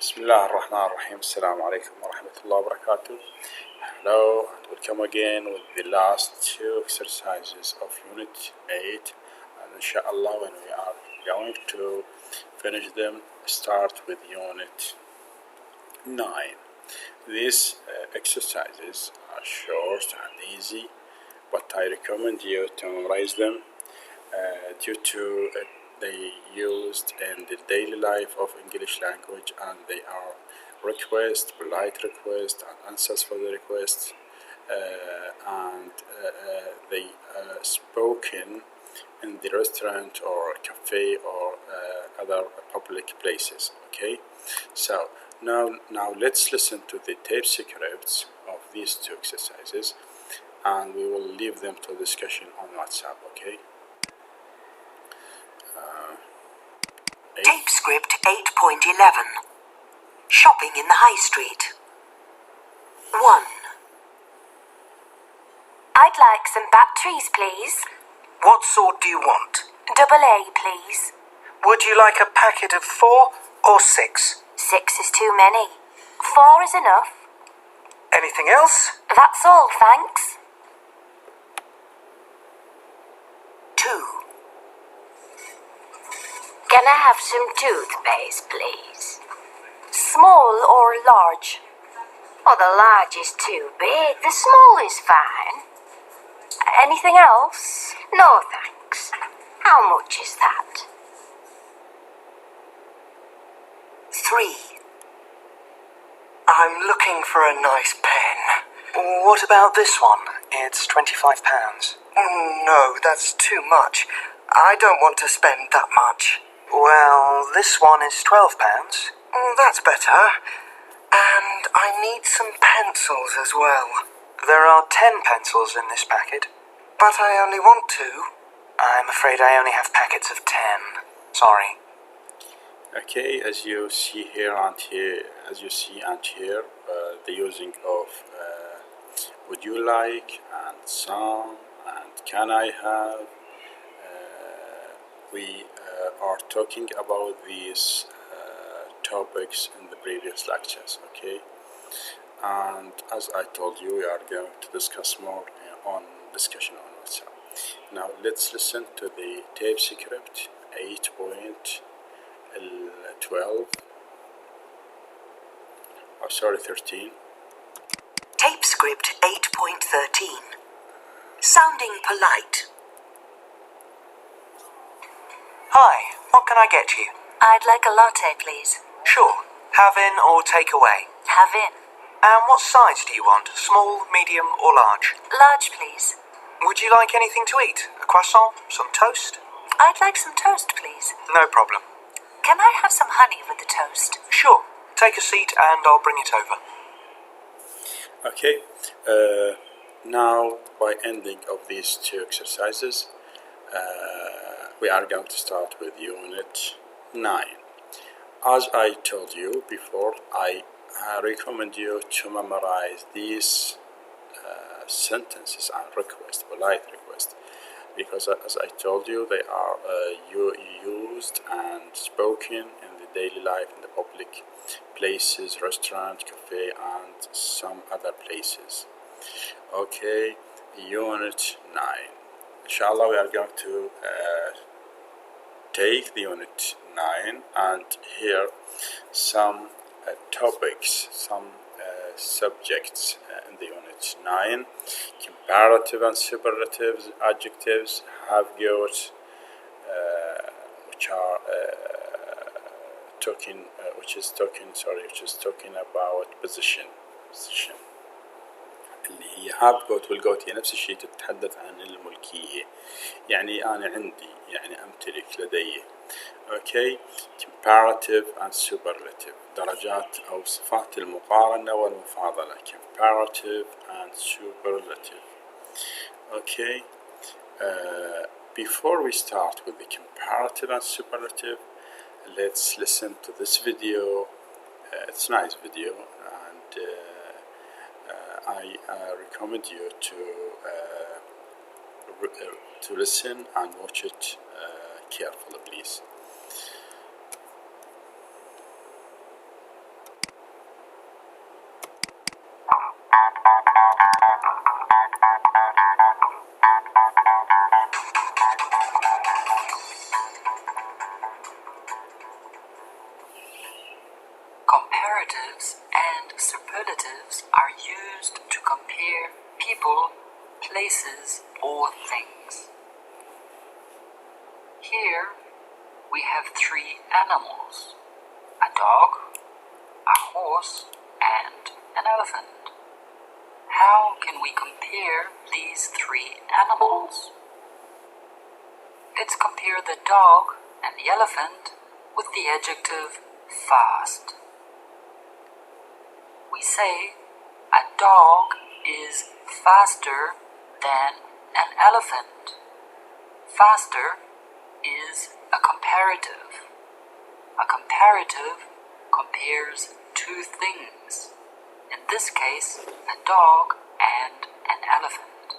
بسم الله الرحمن الرحيم. السلام عليكم ورحمة الله وبركاته. Hello and welcome again with the last two exercises of Unit 8, and inshallah when we are going to finish them, start with Unit 9. These exercises are short and easy, but I recommend you to memorize them due to they used in the daily life of English language, and they are requests, polite requests, and answers for the requests, and they spoken in the restaurant or cafe or other public places. Okay, so now let's listen to the tape scripts of these two exercises, and we will leave them to discussion on WhatsApp. Okay. Tape script 8.11. Shopping in the high street. 1. I'd like some batteries, please. What sort do you want? Double A, please. Would you like a packet of 4 or 6? 6 is too many. 4 is enough. Anything else? That's all, thanks. 2. Can I have some toothpaste, please? Small or large? Oh, the large is too big. The small is fine. Anything else? No, thanks. How much is that? 3. I'm looking for a nice pen. What about this one? It's £25. No, that's too much. I don't want to spend that much. Well, this one is £12. That's better. And I need some pencils as well. There are 10 pencils in this packet. But I only want 2. I'm afraid I only have packets of 10. Sorry. Okay, as you see and here, the using of would you like and some and can I have. We are talking about these topics in the previous lectures, okay? And as I told you, we are going to discuss more on discussion on WhatsApp. Now let's listen to the tape script 13. Tape script 8.13. Sounding polite. Hi, what can I get you? I'd like a latte, please. Sure. Have in or take away? Have in. And what size do you want? Small, medium or large? Large, please. Would you like anything to eat? A croissant? Some toast? I'd like some toast, please. No problem. Can I have some honey with the toast? Sure. Take a seat and I'll bring it over. Okay, now by ending of these two exercises, we are going to start with Unit 9. As I told you before, I recommend you to memorize these sentences and requests, polite requests, because as I told you, they are used and spoken in the daily life in the public places, restaurant, cafe, and some other places. Okay, Unit 9. Inshallah, we are going to take the Unit 9 and hear some topics, some subjects in the Unit 9. Comparative and superlatives, adjectives, have got, which is talking about position. اللي هي have got والgot هي نفس الشيء، تتحدث عن الملكية، يعني أنا عندي، يعني أمتلك، لدي. Okay, comparative and superlative، درجات أو صفات المقارنة والمفاضلة. Comparative and superlative. Okay, before we start with the comparative and superlative, let's listen to this video. It's a nice video, and I recommend you to listen and watch it carefully, please. Comparatives and superlatives are used to compare people, places, or things. Here we have three animals: a dog, a horse, and an elephant. How can we compare these three animals? Let's compare the dog and the elephant with the adjective fast. We say a dog is faster than an elephant. Faster is a comparative. A comparative compares two things, in this case, a dog and an elephant.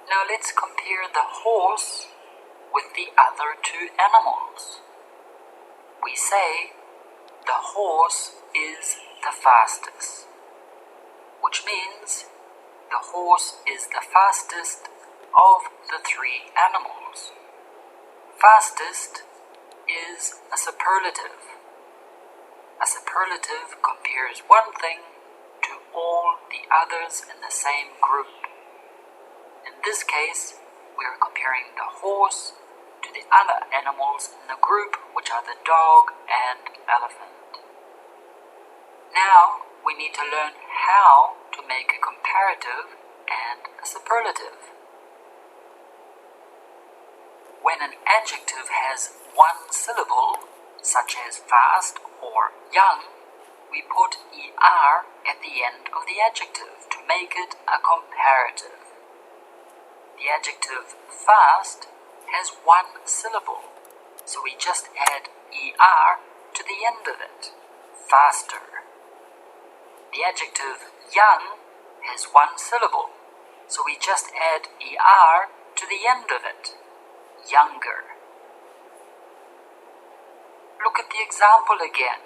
Now let's compare the horse with the other two animals. We say the horse is the fastest, which means the horse is the fastest of the three animals. Fastest is a superlative. A superlative compares one thing to all the others in the same group. In this case, we are comparing the horse to the other animals in the group, which are the dog and elephant. Now we need to learn how to make a comparative and a superlative. When an adjective has one syllable, such as fast or young, we put er at the end of the adjective to make it a comparative. The adjective fast has one syllable, so we just add er to the end of it, faster. The adjective young has one syllable, so we just add er to the end of it, younger. Look at the example again.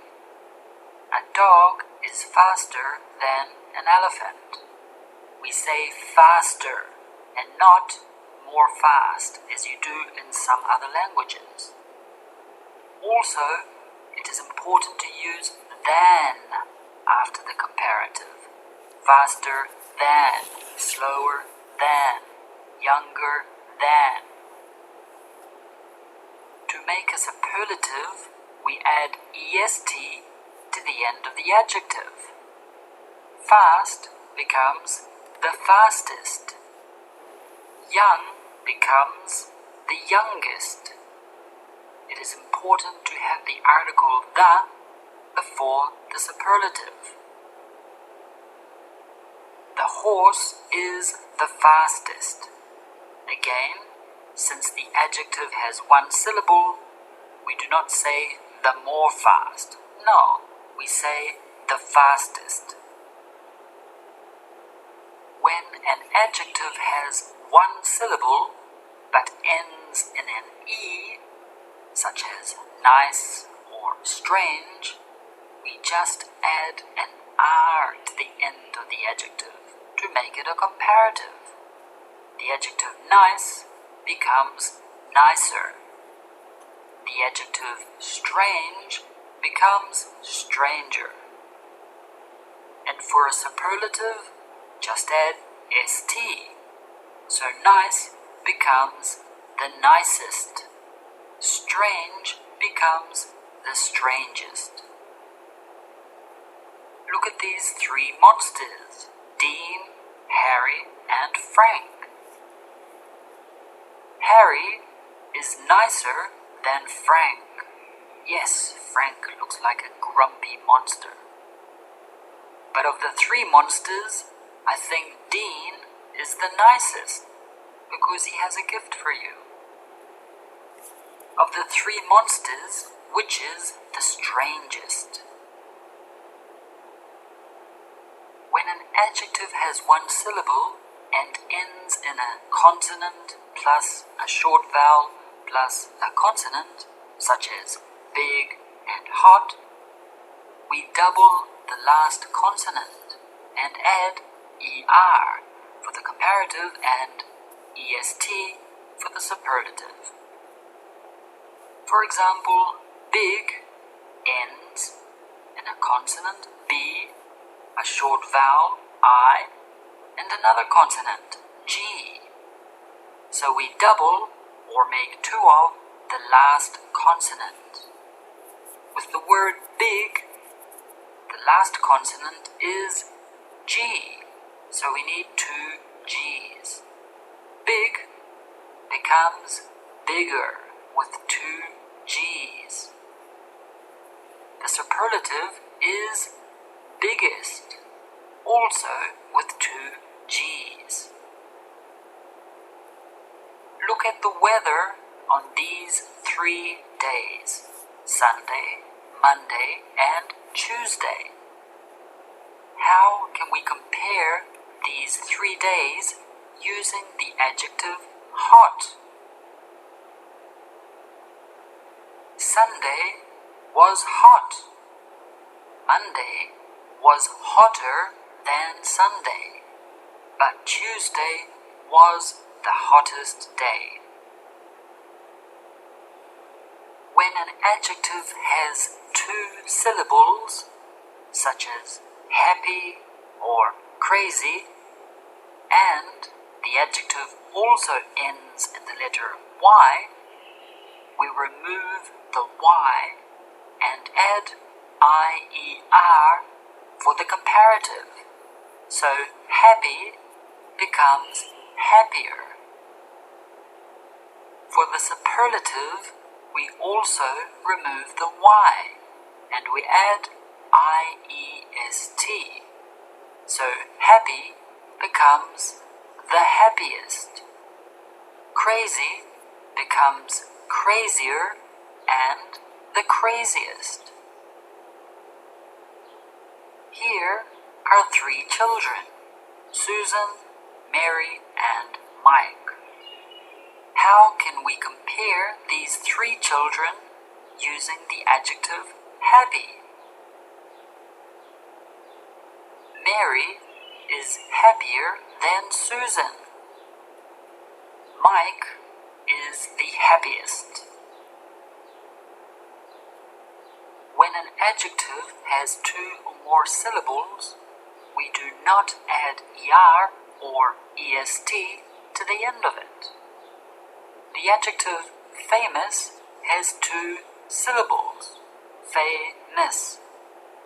A dog is faster than an elephant. We say faster and not more fast as you do in some other languages. Also, it is important to use than after the comparative. Faster than, slower than, younger than. To make a superlative, we add est to the end of the adjective. Fast becomes the fastest. Young becomes the youngest. It is important to have the article the before the superlative. The horse is the fastest. Again, since the adjective has one syllable, we do not say the more fast. No, we say the fastest. When an adjective has one syllable but ends in an e, such as nice or strange, we just add an r to the end of the adjective to make it a comparative. The adjective nice becomes nicer. The adjective strange becomes stranger. And for a superlative, just add st. So nice becomes the nicest. Strange becomes the strangest. Look at these three monsters: Dean, Harry, and Frank. Harry is nicer than Frank. Yes, Frank looks like a grumpy monster. But of the three monsters, I think Dean is the nicest because he has a gift for you. Of the three monsters, which is the strangest? When an adjective has one syllable and ends in a consonant plus a short vowel plus a consonant, such as big and hot, we double the last consonant and add ER for the comparative and EST for the superlative. For example, big ends in a consonant B, a short vowel I, and another consonant G. So we double or make two of the last consonant. With the word big, the last consonant is G, so we need two G's. Big becomes bigger with two G's. The superlative is biggest, also with two G's. Look at the weather on these 3 days: Sunday, Monday, and Tuesday. How can we compare these 3 days using the adjective hot? Sunday was hot. Monday was hotter than Sunday, but Tuesday was the hottest day. When an adjective has 2 syllables, such as happy or crazy, and the adjective also ends in the letter Y, we remove the Y and add IER for the comparative. So happy becomes happier. For the superlative, we also remove the Y and we add IEST. So happy becomes the happiest. Crazy becomes crazier and the craziest. Here are 3 children: Susan, Mary, and Mike. How can we compare these 3 children using the adjective happy? Mary is happier than Susan. Mike is the happiest. When an adjective has 2 or more syllables, we do not add ER or EST to the end of it. The adjective famous has 2 syllables, famous.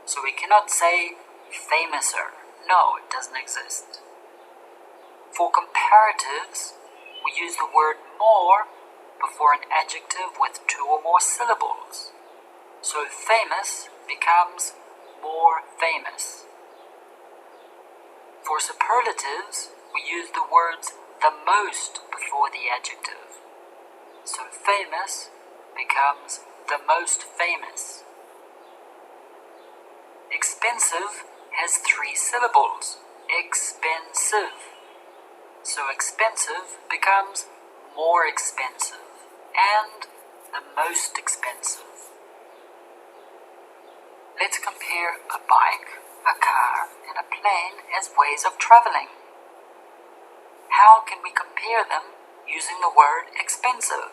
So we cannot say famouser. No, it doesn't exist. For comparatives, we use the word more before an adjective with 2 or more syllables. So famous becomes more famous. For superlatives, we use the words the most before the adjective. So famous becomes the most famous. Expensive has 3 syllables, expensive. So expensive becomes more expensive and the most expensive. Let's compare a bike, a car, and a plane as ways of traveling. How can we compare them using the word expensive?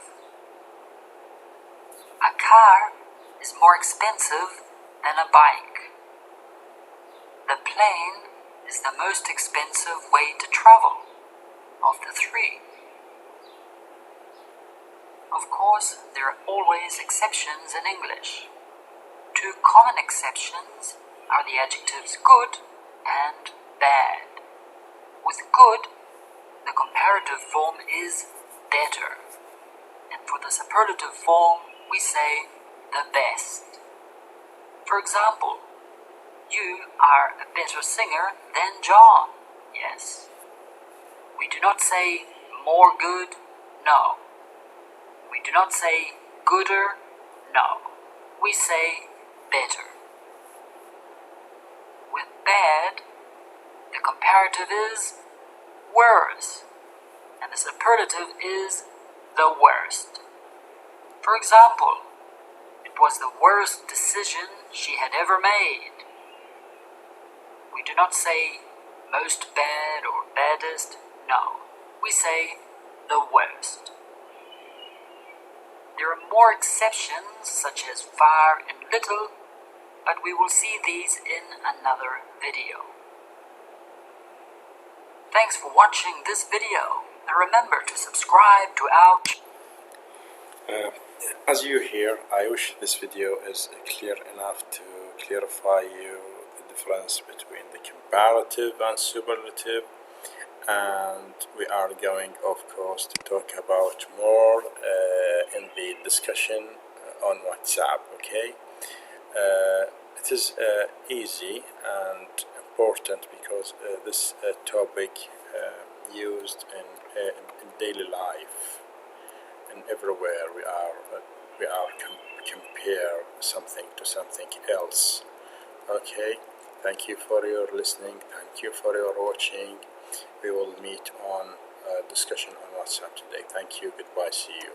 A car is more expensive than a bike. The plane is the most expensive way to travel of the 3. Of course, there are always exceptions in English. 2 common exceptions are the adjectives good and bad. With good, the comparative form is better, and for the superlative form, we say the best. For example, you are a better singer than John. Yes. We do not say more good. No. We do not say gooder. No. We say better. With bad, the comparative is worse, and the superlative is the worst. For example, it was the worst decision she had ever made. We do not say most bad or baddest. No, we say the worst. There are more exceptions, such as far and little, but we will see these in another video. Thanks for watching this video, and remember to subscribe to our channel. As you hear, I wish this video is clear enough to clarify you the difference between the comparative and superlative, and we are going, of course, to talk about more in the discussion on WhatsApp. Okay, it is easy and important because this topic used in daily life, and everywhere we are compare something to something else. Okay, thank you for your listening, thank you for your watching. We will meet on discussion on WhatsApp today. Thank you, goodbye, see you.